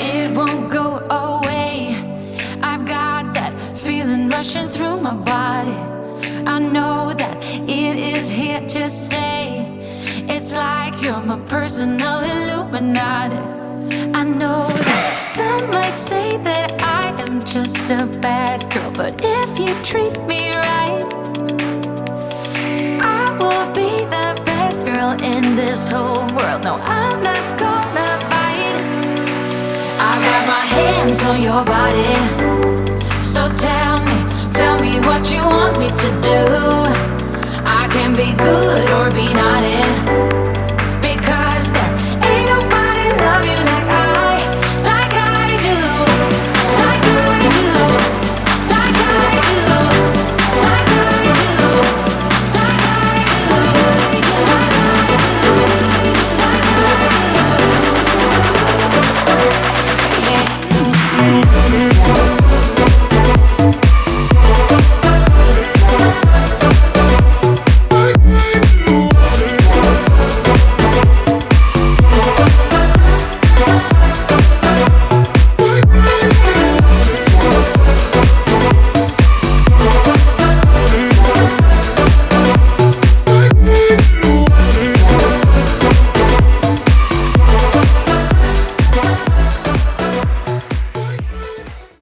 It won't go away. I've got that feeling rushing through my body. I know that it is here to stay. It's like you're my personal Illuminati. I know that some might say that I am just a bad girl, but if you treat me right, I will be the best girl in this whole world. No, I'm not gonna bite. I got my hands on your body, so tell me what you want me to do. I can be good or be naughty.